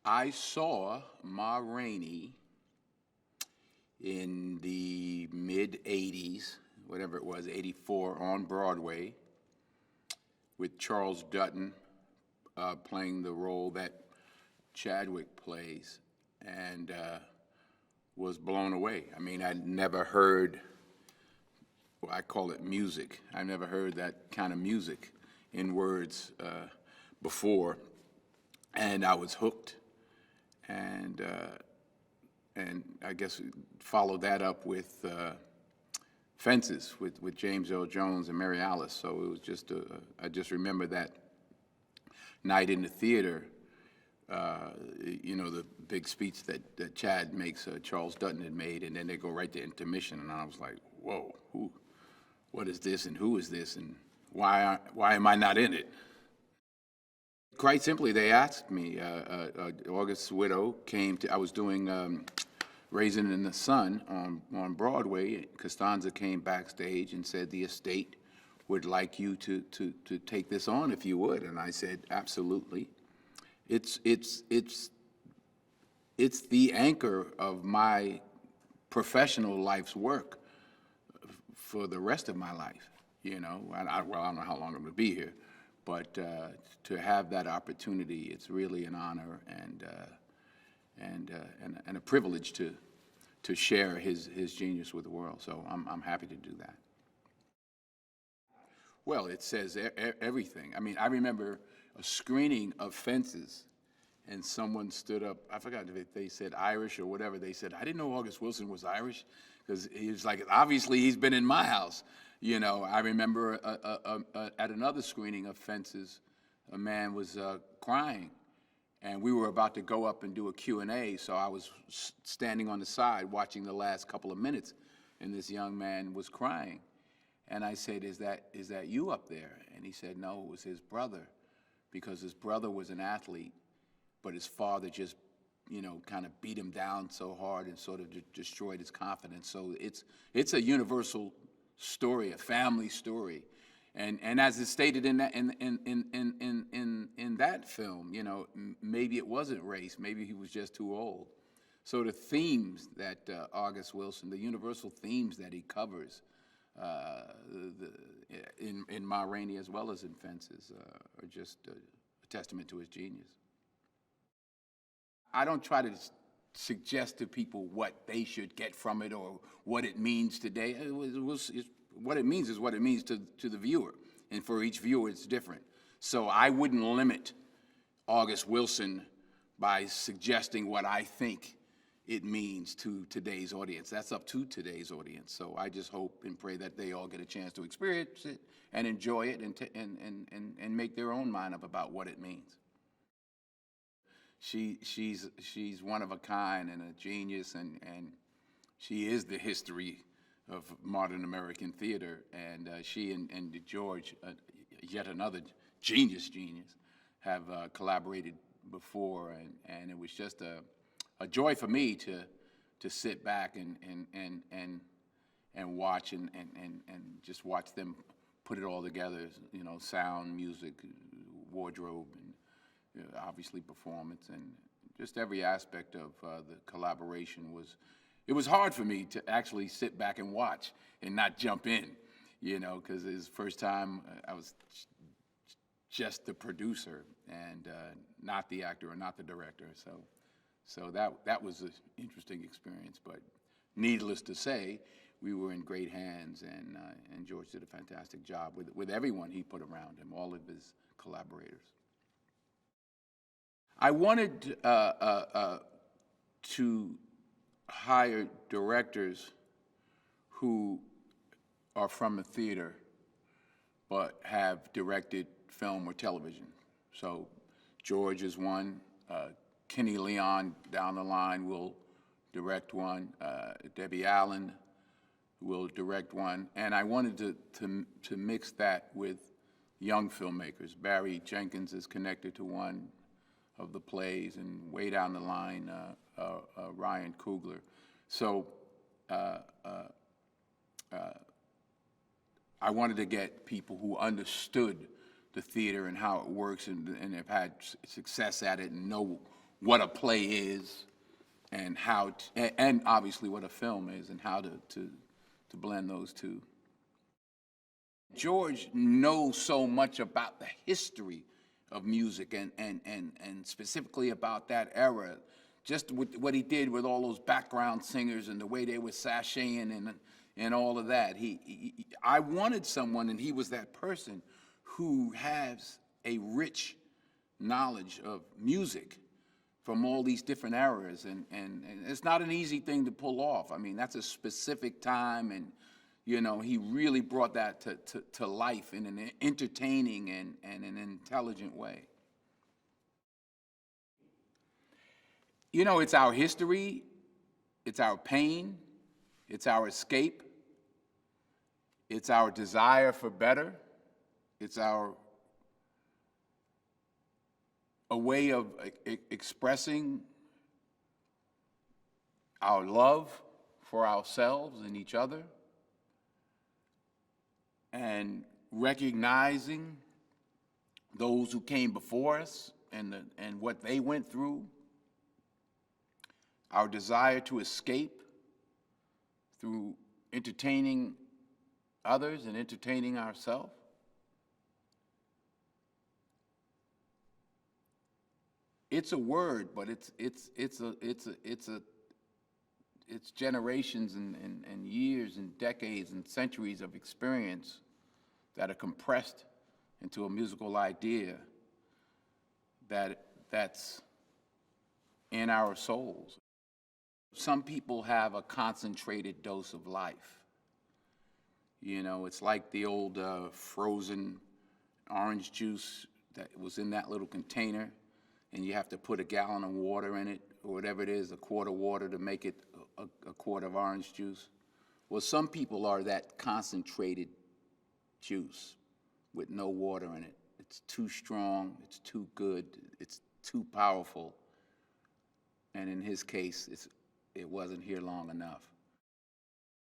I saw Ma Rainey in the mid-'80s, whatever it was, '84, on Broadway, with Charles Dutton playing the role that Chadwick plays, and was blown away. I mean, I'd never heard, well, I call it music. I never heard that kind of music in words before, and I was hooked. And I guess followed that up with Fences with James Earl Jones and Mary Alice. So it was just I just remember that night in the theater, you know, the big speech that Chad makes, Charles Dutton had made, and then they go right to intermission, and I was like, whoa, what is this, and who is this, and why am I not in it? Quite simply, they asked me. August's widow came to. I was doing Raisin in the Sun on Broadway. Costanza came backstage and said the estate would like you to take this on if you would, and I said absolutely. It's the anchor of my professional life's work for the rest of my life. You know, well, I don't know how long I'm going to be here. But to have that opportunity, it's really an honor and a privilege to share his genius with the world. So I'm happy to do that. Well, it says everything. I mean, I remember a screening of Fences, and someone stood up. I forgot if they said Irish or whatever. They said, I didn't know August Wilson was Irish, because he was like, obviously he's been in my house. You know, I remember at another screening of Fences, a man was crying, and we were about to go up and do a Q&A, so I was standing on the side watching the last couple of minutes, and this young man was crying. And I said, is that you up there? And he said, no, it was his brother, because his brother was an athlete, but his father just, you know, kind of beat him down so hard and sort of destroyed his confidence. So it's a universal story, a family story, and as is stated in that in that film, you know, maybe it wasn't race, maybe he was just too old. So the themes that August Wilson, the universal themes that he covers, in Ma Rainey as well as in Fences, are just a testament to his genius. I don't try to suggest to people what they should get from it or what it means today. What it means is what it means to the viewer, and for each viewer it's different. So I wouldn't limit August Wilson by suggesting what I think it means to today's audience. That's up to today's audience. So I just hope and pray that they all get a chance to experience it and enjoy it and make their own mind up about what it means. She's one of a kind and a genius, and she is the history of modern American theater. And she and George, yet another genius, have collaborated before, and it was just a joy for me to sit back and watch and just watch them put it all together. You know, sound, music, wardrobe, and obviously performance, and just every aspect of the collaboration it was hard for me to actually sit back and watch and not jump in, you know, because it was the first time I was just the producer and not the actor or not the director. So that was an interesting experience, but needless to say, we were in great hands, and George did a fantastic job with everyone he put around him, all of his collaborators. I wanted to hire directors who are from the theater but have directed film or television. So George is one. Kenny Leon down the line will direct one. Debbie Allen will direct one. And I wanted to mix that with young filmmakers. Barry Jenkins is connected to one of the plays, and way down the line, Ryan Coogler. So I wanted to get people who understood the theater and how it works, and have had success at it and know what a play is, and and obviously what a film is, and how to blend those two. George knows so much about the history of music and specifically about that era, just with what he did with all those background singers and the way they were sashaying and all of that. I wanted someone, and he was that person, who has a rich knowledge of music from all these different eras, and it's not an easy thing to pull off. I mean, that's a specific time, and you know, he really brought that to life in an entertaining and an intelligent way. You know, it's our history, it's our pain, it's our escape, it's our desire for better, it's a way of expressing our love for ourselves and each other, and recognizing those who came before us and what they went through, our desire to escape through entertaining others and entertaining ourselves. It's a word, but it's generations and years and decades and centuries of experience that are compressed into a musical idea that's in our souls. Some people have a concentrated dose of life. You know, it's like the old frozen orange juice that was in that little container, and you have to put a gallon of water in it, or whatever it is, a quart of water to make it a quart of orange juice. Well, some people are that concentrated juice with no water in it. It's too strong, it's too good, it's too powerful. And in his case, it wasn't here long enough.